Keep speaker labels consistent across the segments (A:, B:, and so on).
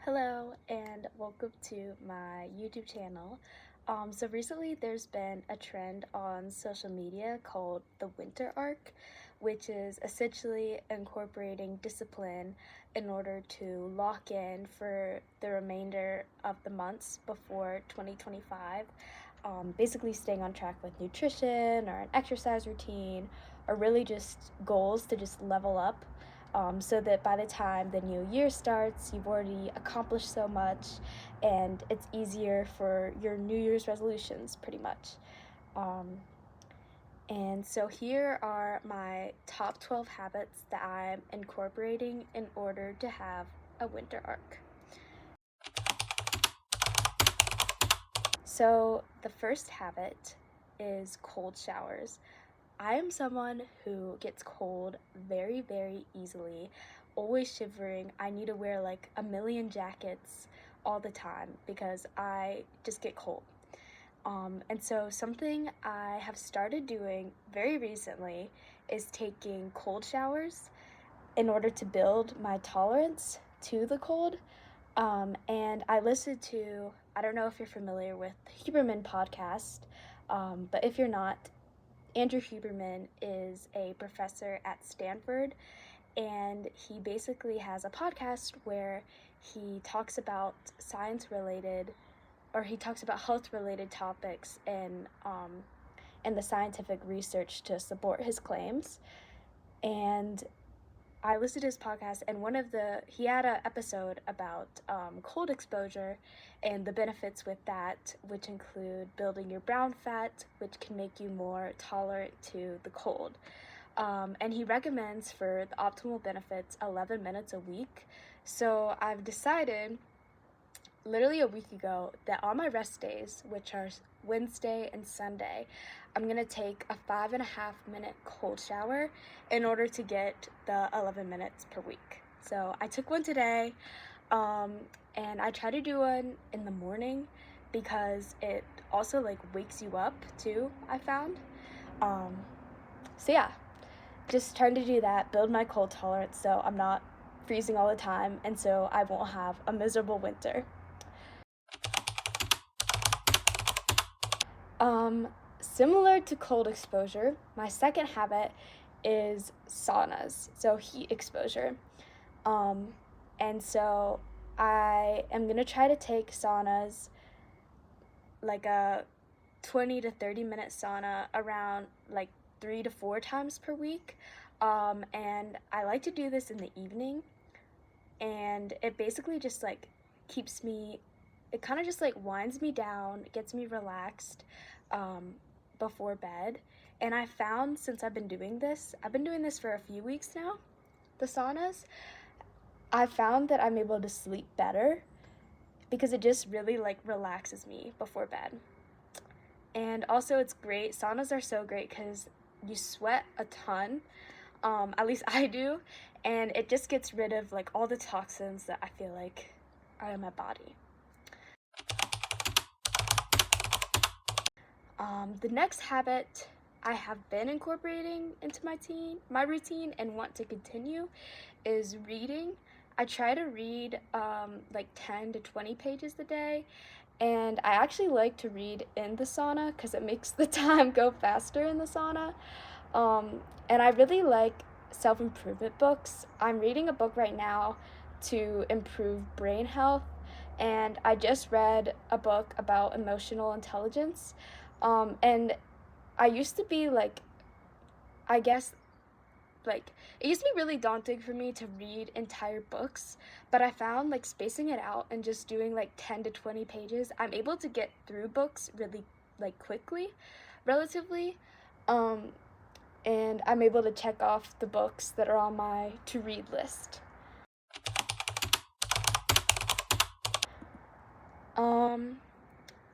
A: Hello and welcome to my YouTube channel. So recently there's been a trend on social media called the winter arc, which is essentially incorporating discipline in order to lock in for the remainder of the months before 2025. Basically staying on track with nutrition or an exercise routine or really just goals to just level up, so that by the time the new year starts, you've already accomplished so much and it's easier for your New Year's resolutions, pretty much. Um, and so here are my top 12 habits that I'm incorporating in order to have a winter arc. So the first habit is cold showers. I am someone who gets cold very, very easily, always shivering. I need to wear like a million jackets all the time because I just get cold. And so something I have started doing very recently is taking cold showers in order to build my tolerance to the cold. And I listened to, I don't know if you're familiar with Huberman podcast, but if you're not, Andrew Huberman is a professor at Stanford, and he basically has a podcast where he talks about he talks about health-related topics and the scientific research to support his claims. And I listened to his podcast, and he had an episode about cold exposure and the benefits with that, which include building your brown fat, which can make you more tolerant to the cold. And he recommends for the optimal benefits 11 minutes a week. So I've decided literally a week ago that on my rest days, which are Wednesday and Sunday, I'm gonna take a 5.5 minute cold shower in order to get the 11 minutes per week. So I took one today, and I try to do one in the morning because it also like wakes you up too, I found. So yeah, just trying to do that, build my cold tolerance so I'm not freezing all the time and so I won't have a miserable winter. Similar to cold exposure, my second habit is saunas, so heat exposure. And so I am gonna try to take saunas, like a 20 to 30 minute sauna, around like 3 to 4 times per week. And I like to do this in the evening, and it basically just like it kind of just like winds me down, gets me relaxed before bed. And I found since I've been doing this for a few weeks now, the saunas, I found that I'm able to sleep better because it just really like relaxes me before bed. And also it's great. Saunas are so great because you sweat a ton, at least I do, and it just gets rid of like all the toxins that I feel like are in my body. The next habit I have been incorporating into my routine and want to continue is reading. I try to read like 10 to 20 pages a day, and I actually like to read in the sauna because it makes the time go faster in the sauna. And I really like self-improvement books. I'm reading a book right now to improve brain health, and I just read a book about emotional intelligence. And I used to be like, I guess, like, it used to be really daunting for me to read entire books, but I found like spacing it out and just doing like 10 to 20 pages, I'm able to get through books really like quickly, relatively. Um, and I'm able to check off the books that are on my to-read list.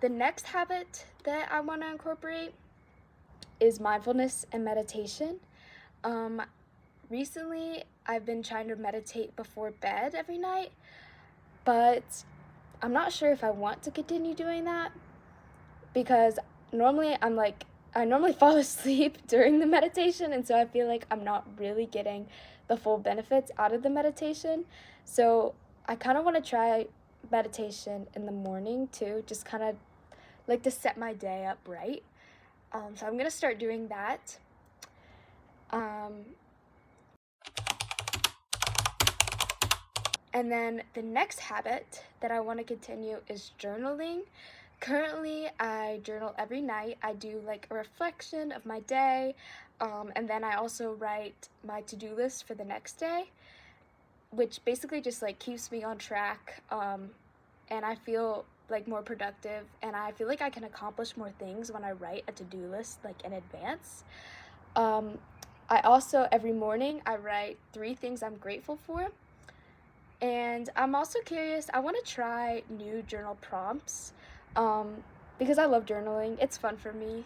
A: The next habit that I want to incorporate is mindfulness and meditation. Recently, I've been trying to meditate before bed every night, but I'm not sure if I want to continue doing that because normally I normally fall asleep during the meditation, and so I feel like I'm not really getting the full benefits out of the meditation. So I kind of want to try meditation in the morning too, just kind of like to set my day up right. So I'm going to start doing that. Um, and then the next habit that I want to continue is journaling. Currently, I journal every night. I do like a reflection of my day, and then I also write my to-do list for the next day, which basically just like keeps me on track, and I feel like more productive, and I feel like I can accomplish more things when I write a to-do list like in advance. Um, I also, every morning, I write 3 things I'm grateful for. And I'm also curious, I want to try new journal prompts, um, because I love journaling. It's fun for me.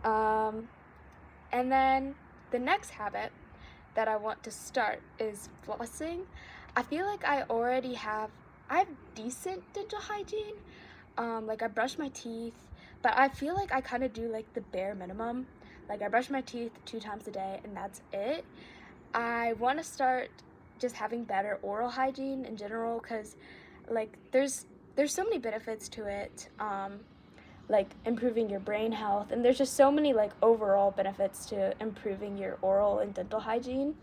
A: Um, and then the next habit that I want to start is flossing. I feel like I have decent dental hygiene. Like I brush my teeth, but I feel like I kind of do like the bare minimum. Like I brush my teeth 2 times a day and that's it. I want to start just having better oral hygiene in general because like there's so many benefits to it. Like improving your brain health, and there's just so many like overall benefits to improving your oral and dental hygiene.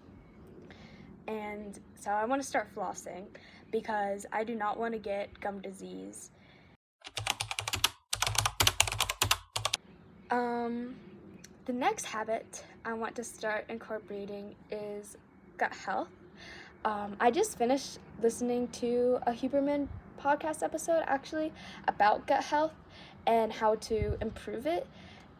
A: And so I want to start flossing because I do not want to get gum disease. Um, the next habit I want to start incorporating is gut health. I just finished listening to a Huberman podcast episode actually about gut health and how to improve it,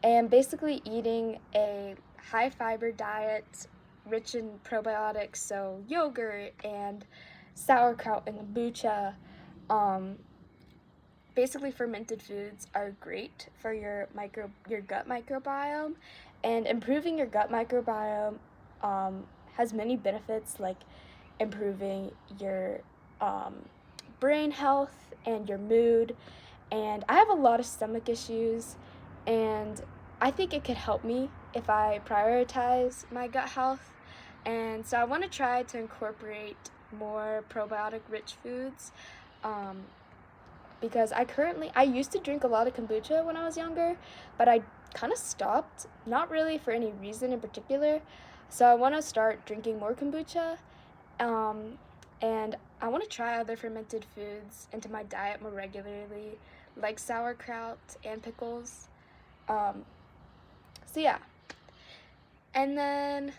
A: and basically eating a high fiber diet rich in probiotics, so yogurt and sauerkraut and kombucha. Um, Basically fermented foods are great for your gut microbiome, and improving your gut microbiome has many benefits like improving your um, brain health and your mood. And I have a lot of stomach issues, and I think it could help me if I prioritize my gut health. And so I want to try to incorporate more probiotic rich foods, um, because I used to drink a lot of kombucha when I was younger, but I kind of stopped, not really for any reason in particular. So I want to start drinking more kombucha, um, and I want to try other fermented foods into my diet more regularly, like sauerkraut and pickles. Um, so yeah. And then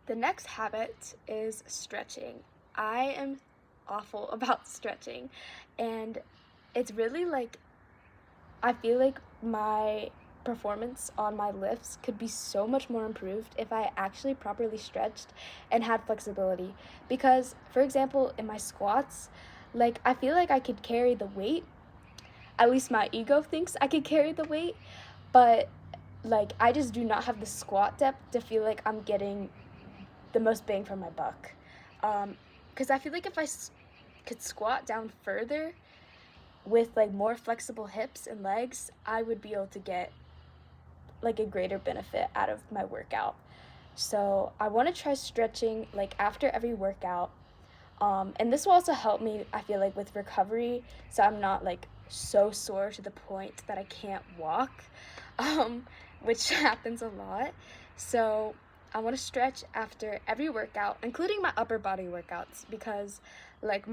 A: the next habit is stretching. I am awful about stretching, and it's really like I feel like my performance on my lifts could be so much more improved if I actually properly stretched and had flexibility. Because, for example, in my squats, like I feel like I could carry the weight. At least my ego thinks I could carry the weight, but like I just do not have the squat depth to feel like I'm getting the most bang for my buck. Because I feel like if could squat down further with like more flexible hips and legs, I would be able to get like a greater benefit out of my workout. So I want to try stretching like after every workout. And this will also help me, I feel like, with recovery, so I'm not like so sore to the point that I can't walk, which happens a lot. So I want to stretch after every workout, including my upper body workouts, because like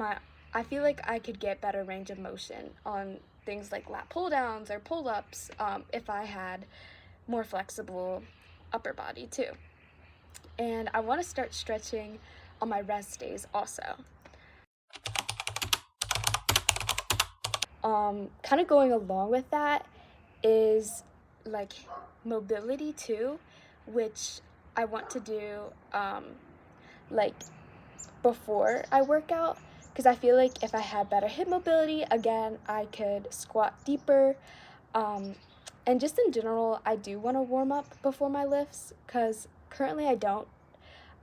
A: I feel like I could get better range of motion on things like lat pull downs or pull ups, if I had more flexible upper body too. And I want to start stretching on my rest days also. Kind of going along with that is like mobility too, which I want to do like before I work out, because I feel like if I had better hip mobility, again, I could squat deeper. And just in general, I do want to warm up before my lifts because currently I don't.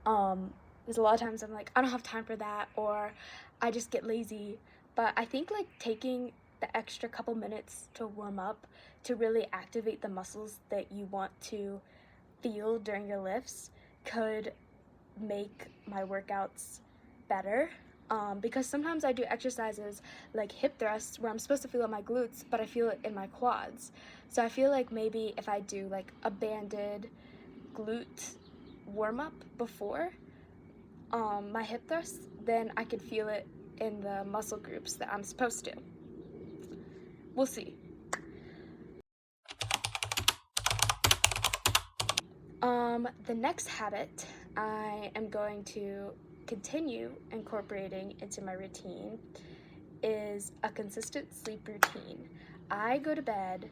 A: There's a lot of times I'm like, I don't have time for that, or I just get lazy. But I think like taking the extra couple minutes to warm up to really activate the muscles that you want to feel during your lifts could make my workouts better. Because sometimes I do exercises like hip thrusts where I'm supposed to feel it in my glutes, but I feel it in my quads. So I feel like maybe if I do like a banded glute warm-up before my hip thrusts, then I could feel it in the muscle groups that I'm supposed to. We'll see. The next habit I am going to continue incorporating into my routine is a consistent sleep routine. I go to bed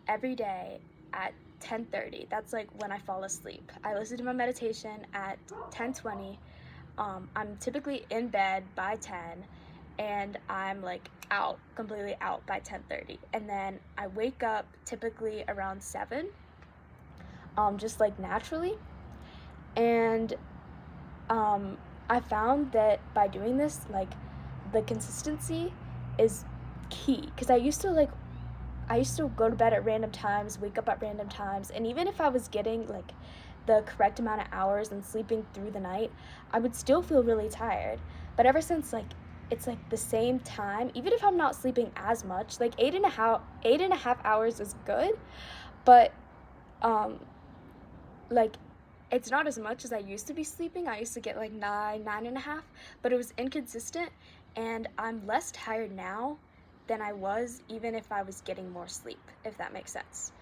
A: every day at 10:30. That's like when I fall asleep. I listen to my meditation at 10:20. I'm typically in bed by 10, and I'm like completely out by 10:30. And then I wake up typically around 7, just like naturally. And I found that by doing this, like, the consistency is key. Because I used to go to bed at random times, wake up at random times, and even if I was getting like the correct amount of hours and sleeping through the night, I would still feel really tired. But ever since like it's like the same time, even if I'm not sleeping as much, like 8.5 hours is good, but like it's not as much as I used to be sleeping. I used to get like 9.5, but it was inconsistent, and I'm less tired now than I was even if I was getting more sleep, if that makes sense.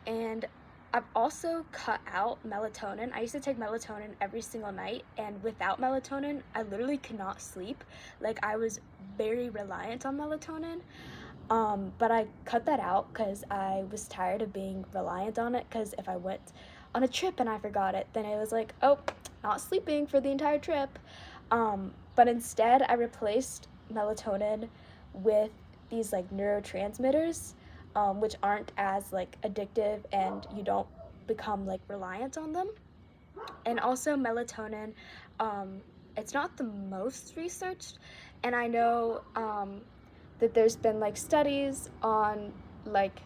A: And I've also cut out melatonin. I used to take melatonin every single night, and without melatonin, I literally could not sleep. Like, I was very reliant on melatonin. But I cut that out because I was tired of being reliant on it, because if I went on a trip and I forgot it, then it was like, oh, not sleeping for the entire trip. But instead, I replaced melatonin with these like neurotransmitters, which aren't as like addictive, and you don't become like reliant on them. And also melatonin, it's not the most researched, and I know that there's been like studies on like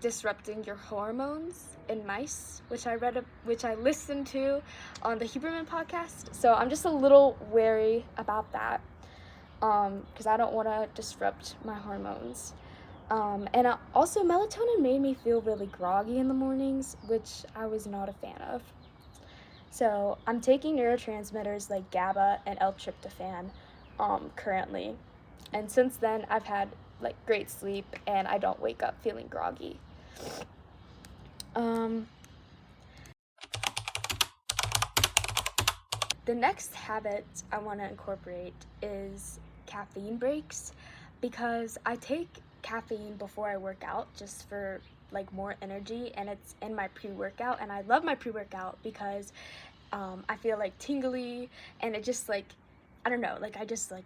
A: disrupting your hormones in mice, which I listened to on the Huberman podcast. So I'm just a little wary about that, because I don't want to disrupt my hormones. And also melatonin made me feel really groggy in the mornings, which I was not a fan of. So I'm taking neurotransmitters like GABA and L-tryptophan currently. And since then, I've had like great sleep, and I don't wake up feeling groggy. The next habit I want to incorporate is caffeine breaks, because I take caffeine before I work out just for like more energy, and it's in my pre-workout, and I love my pre-workout because I feel like tingly, and it just like, I don't know, like I just like,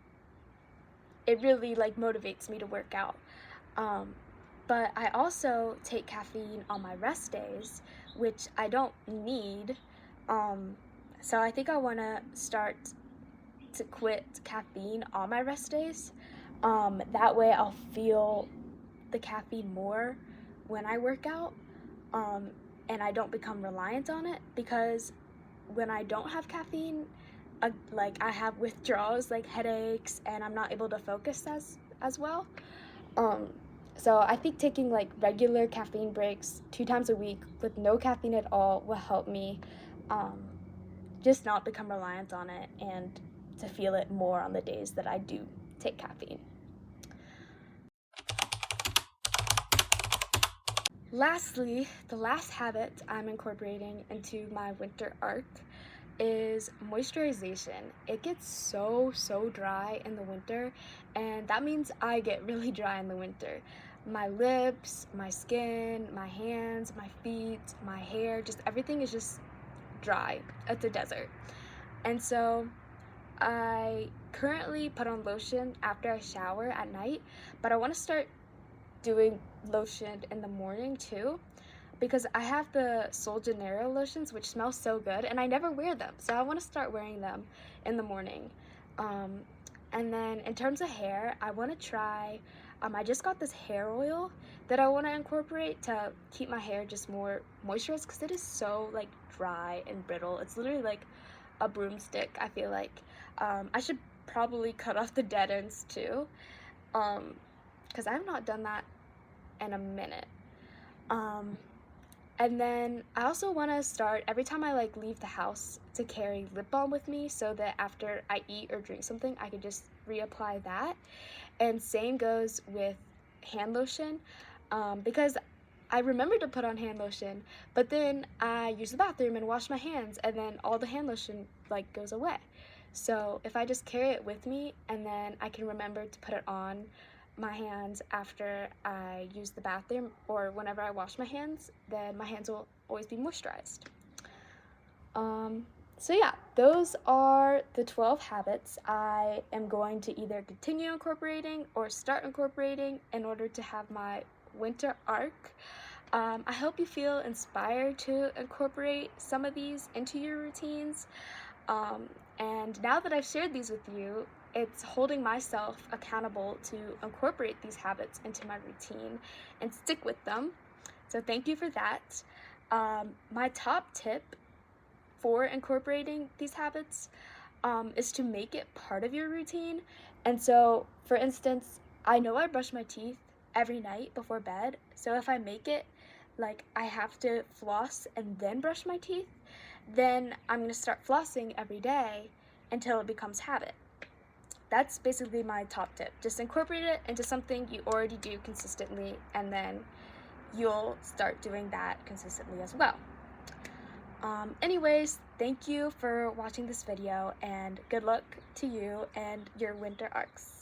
A: it really like motivates me to work out. But I also take caffeine on my rest days, which I don't need. So I think I want to start to quit caffeine on my rest days. That way I'll feel the caffeine more when I work out, and I don't become reliant on it, because when I don't have caffeine, like I have withdrawals, like headaches, and I'm not able to focus as well. So I think taking like regular caffeine breaks 2 times a week with no caffeine at all will help me just not become reliant on it, and to feel it more on the days that I do take caffeine. Lastly, the last habit I'm incorporating into my winter arc is moisturization. It gets so dry in the winter, and that means I get really dry in the winter. My lips, my skin, my hands, my feet, my hair, just everything is just dry. It's a desert. And so I currently put on lotion after I shower at night, but I want to start doing lotion in the morning too, because I have the Sol de Janeiro lotions, which smell so good, and I never wear them, so I want to start wearing them in the morning. And then in terms of hair, I want to try I just got this hair oil that I want to incorporate to keep my hair just more moisturized, because it is so like dry and brittle. It's literally like a broomstick, I feel like. I should probably cut off the dead ends too, because I have not done that in a minute. And then I also want to start, every time I like leave the house, to carry lip balm with me, so that after I eat or drink something, I can just reapply that. And same goes with hand lotion, because I remember to put on hand lotion, but then I use the bathroom and wash my hands, and then all the hand lotion like goes away. So if I just carry it with me, and then I can remember to put it on my hands after I use the bathroom or whenever I wash my hands, then my hands will always be moisturized. So yeah, those are the 12 habits I am going to either continue incorporating or start incorporating in order to have my winter arc. I hope you feel inspired to incorporate some of these into your routines. And now that I've shared these with you, it's holding myself accountable to incorporate these habits into my routine and stick with them. So thank you for that. My top tip for incorporating these habits is to make it part of your routine. And so, for instance, I know I brush my teeth every night before bed, so if I make it like I have to floss and then brush my teeth, then I'm going to start flossing every day until it becomes habit. That's basically my top tip. Just incorporate it into something you already do consistently, and then you'll start doing that consistently as well. Anyways, thank you for watching this video, and good luck to you and your winter arcs.